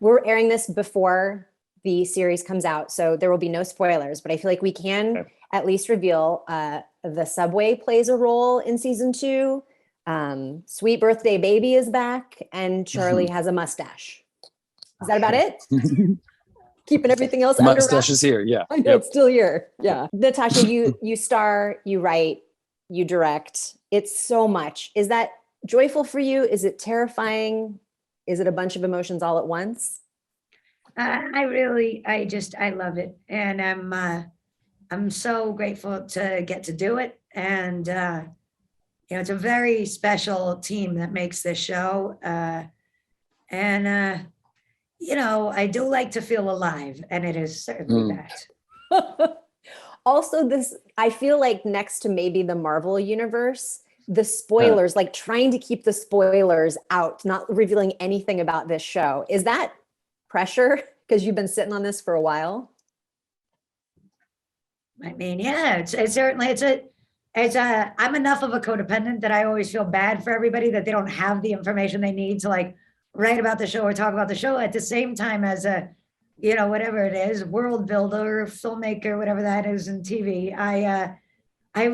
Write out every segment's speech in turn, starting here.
we're airing this before the series comes out, so there will be no spoilers, but I feel like we can at least reveal the subway plays a role in season 2. Sweet birthday baby is back, and Charlie has a mustache. Is that about it? Keeping everything else under mustache is here. Yeah. I know it's still here. Yeah. Natasha, you star, you write, you direct. It's so much. Is that joyful for you? Is it terrifying? Is it a bunch of emotions all at once? I love it. And I'm so grateful to get to do it. And, it's a very special team that makes this show. I do like to feel alive, and it is certainly that. Also, I feel like next to maybe the Marvel universe, the spoilers, like trying to keep the spoilers out, not revealing anything about this show. Is that pressure because you've been sitting on this for a while? I mean, yeah, it's certainly, I'm enough of a codependent that I always feel bad for everybody that they don't have the information they need to like write about the show or talk about the show at the same time as a, whatever it is, world builder, filmmaker, whatever that is in TV. I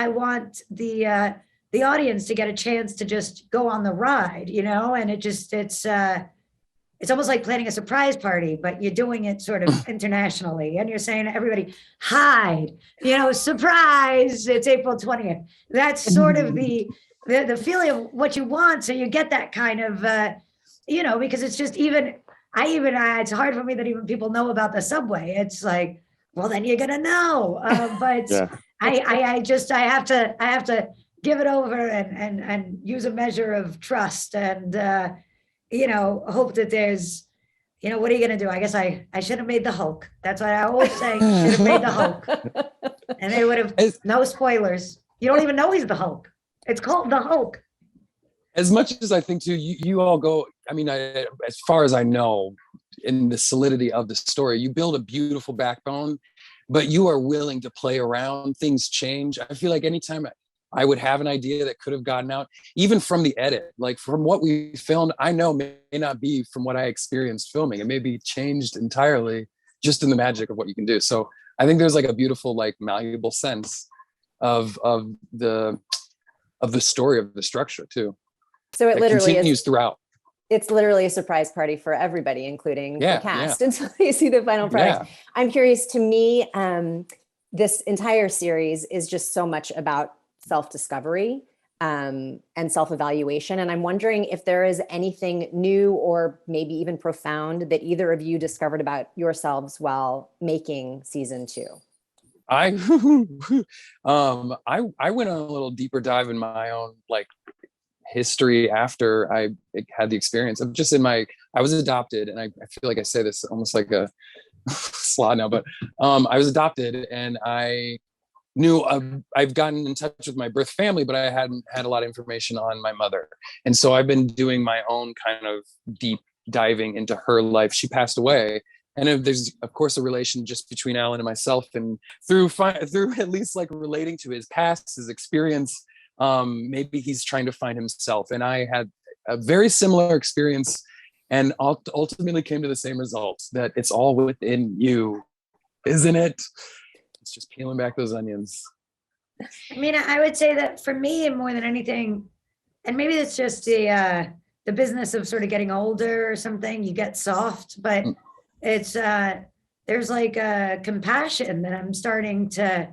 want the audience to get a chance to just go on the ride, and it's almost like planning a surprise party, but you're doing it sort of internationally, and you're saying to everybody, hide, surprise, it's April 20th. That's sort of the feeling of what you want. So you get that kind of, because it's just it's hard for me that even people know about the subway. It's like, well, then you're going to know. But yeah. I have to give it over and use a measure of trust and, hope that there's, what are you going to do? I guess I should have made the Hulk. That's what I always say. Should have made the Hulk. And they would have, no spoilers. You don't even know he's the Hulk. It's called the Hulk. As much as I think too, you all go, as far as I know, in the solidity of the story, you build a beautiful backbone, but you are willing to play around. Things change. I feel like anytime I would have an idea that could have gotten out, even from the edit, like from what we filmed, I know may not be from what I experienced filming. It may be changed entirely just in the magic of what you can do. So I think there's like a beautiful, like malleable sense of the story, of the structure too. So it literally continues throughout. It's literally a surprise party for everybody, including the cast, until you see the final product. Yeah. I'm curious, to me, this entire series is just so much about self-discovery and self-evaluation. And I'm wondering if there is anything new or maybe even profound that either of you discovered about yourselves while making season 2. I went on a little deeper dive in my own history after I had the experience of just I was adopted, and I feel like I say this almost like a slot now, but I was adopted, and I knew I've gotten in touch with my birth family, but I hadn't had a lot of information on my mother. And so I've been doing my own kind of deep diving into her life. She passed away. And there's, of course, a relation just between Alan and myself. And through at least relating to his past, his experience, maybe he's trying to find himself. And I had a very similar experience and ultimately came to the same results, that it's all within you, isn't it? It's just peeling back those onions. I mean, I would say that for me, more than anything, and maybe it's just the business of sort of getting older or something, you get soft, but it's there's a compassion that I'm starting to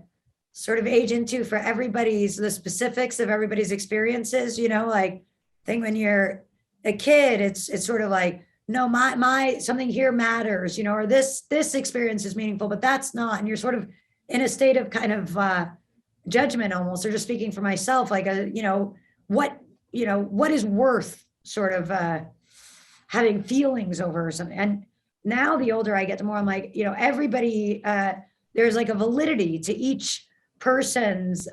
sort of age into for the specifics of everybody's experiences, I think when you're a kid, it's sort of like, no, my something here matters, or this experience is meaningful, but that's not. And you're sort of in a state of kind of judgment almost, or just speaking for myself, what is worth sort of having feelings over or something. And now the older I get, the more I'm like, everybody, there's a validity to each person's,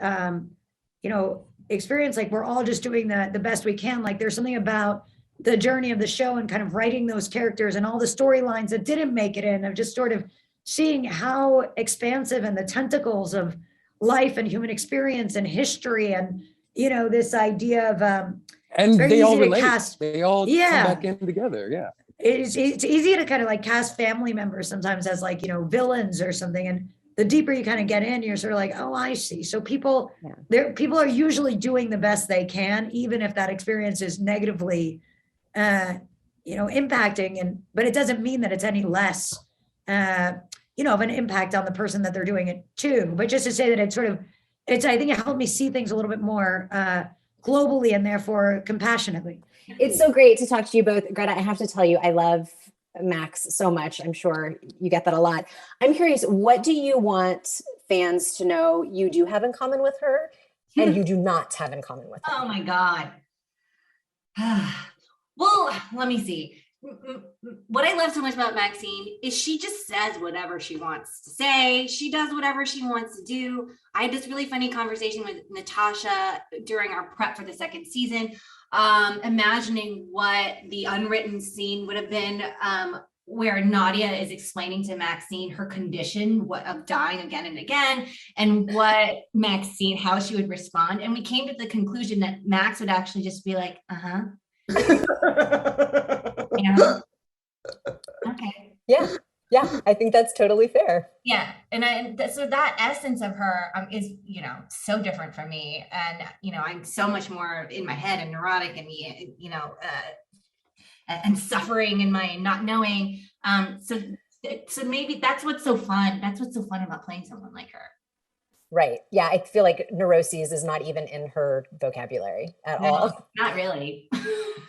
experience. We're all just doing the best we can. There's something about the journey of the show and kind of writing those characters and all the storylines that didn't make it in, of just sort of seeing how expansive and the tentacles of life and human experience and history and, this idea of, and they all relate. They all come back in together. Yeah. it's easy to kind of like cast family members sometimes as like, villains or something. And the deeper you kind of get in, you're sort of like, oh, I see. So people are usually doing the best they can, even if that experience is negatively, impacting. But it doesn't mean that it's any less, of an impact on the person that they're doing it to. But just to say that I think it helped me see things a little bit more globally and therefore compassionately. It's so great to talk to you both. Greta, I have to tell you, I love Max so much. I'm sure you get that a lot. I'm curious, what do you want fans to know you do have in common with her and you do not have in common with her? Oh my God. Well, let me see. What I love so much about Maxine is she just says whatever she wants to say. She does whatever she wants to do. I had this really funny conversation with Natasha during our prep for the second season, imagining what the unwritten scene would have been, where Nadia is explaining to Maxine her condition of dying again and again, and what Maxine, how she would respond. And we came to the conclusion that Max would actually just be like, okay. Yeah, I think that's totally fair. Yeah, so that essence of her is, so different from me, and I'm so much more in my head and neurotic and and suffering in my not knowing. So maybe that's what's so fun. That's what's so fun about playing someone like her. Right. Yeah, I feel like neuroses is not even in her vocabulary at all. Not really.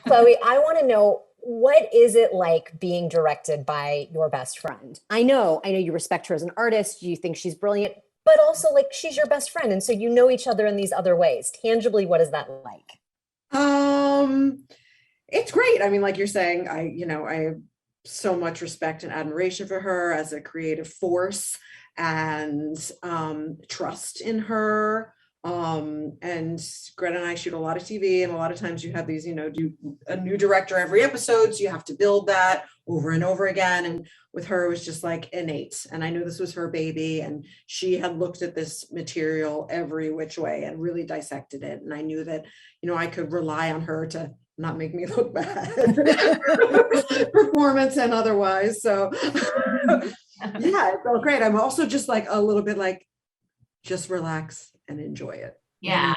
Chloe, I want to know, what is it like being directed by your best friend? I know you respect her as an artist, you think she's brilliant, but also like she's your best friend. And so you know each other in these other ways. Tangibly, what is that like? It's great. I mean, like you're saying, I have so much respect and admiration for her as a creative force, and trust in her. And Greta and I shoot a lot of TV, and a lot of times you have these, do a new director every episode, so you have to build that over and over again. And with her, it was just like innate. And I knew this was her baby, and she had looked at this material every which way and really dissected it. And I knew that, I could rely on her to not make me look bad, performance and otherwise. So yeah, it felt great. I'm also just like a little bit like, just relax and enjoy it. Yeah,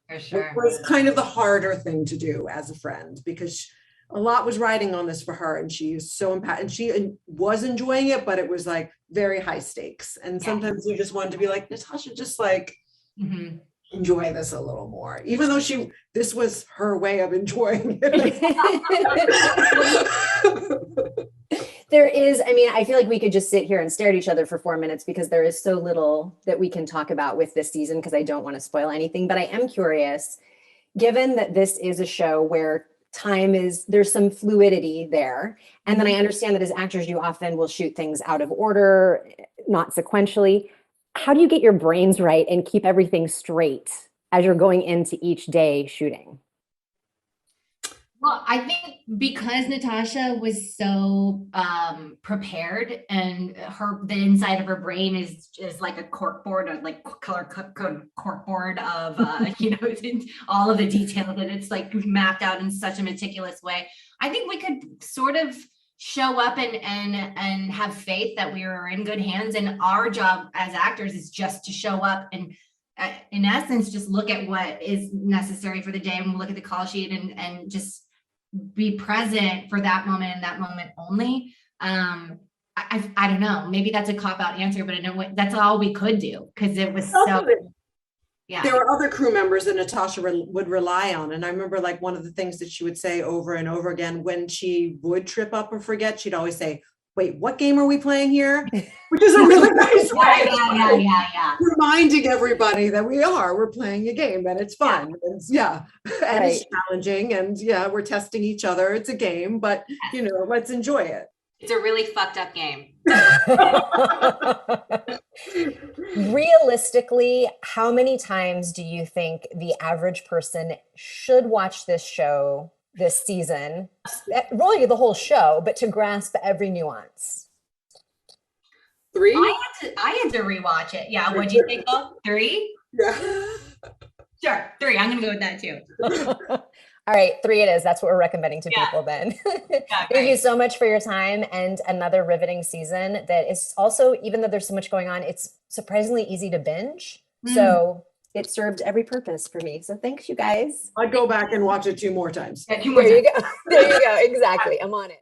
for sure. It was kind of the harder thing to do as a friend, because a lot was riding on this for her, and she is so impacted, and she was enjoying it, but it was like very high stakes. And sometimes you just wanted to be like, Natasha, just like enjoy this a little more, even though this was her way of enjoying it. There is, I feel like we could just sit here and stare at each other for 4 minutes, because there is so little that we can talk about with this season, because I don't want to spoil anything. But I am curious, given that this is a show where there's some fluidity there. And then I understand that as actors, you often will shoot things out of order, not sequentially. How do you get your brains right and keep everything straight as you're going into each day shooting? Well, I think because Natasha was so prepared, and the inside of her brain is like a corkboard, like color code corkboard of all of the detail, that it's like mapped out in such a meticulous way. I think we could sort of show up and have faith that we were in good hands, and our job as actors is just to show up and in essence just look at what is necessary for the day, and we'll look at the call sheet and just be present for that moment and that moment only. I don't know, maybe that's a cop-out answer, but I know that's all we could do, because it was so. Yeah. There were other crew members that Natasha would rely on. And I remember like one of the things that she would say over and over again when she would trip up or forget, she'd always say, wait, what game are we playing here? Which is a really nice way. Yeah. Reminding everybody that we're playing a game, and it's fun. And and it's challenging, and we're testing each other. It's a game, but let's enjoy it. It's a really fucked up game. Realistically, how many times do you think the average person should watch this show this season? Really the whole show, but to grasp every nuance. 3? I had to rewatch it. Yeah, what do you think? 3? Yeah. Sure, 3. I'm gonna go with that too. All right, 3 it is. That's what we're recommending to Yeah. people then. Yeah, Thank you so much for your time and another riveting season that is also, even though there's so much going on, it's surprisingly easy to binge. So it served every purpose for me. So thanks, you guys. I'd go back and watch it 2 more times. Yeah, 2 more There times. you go. There you go. Exactly. I'm on it.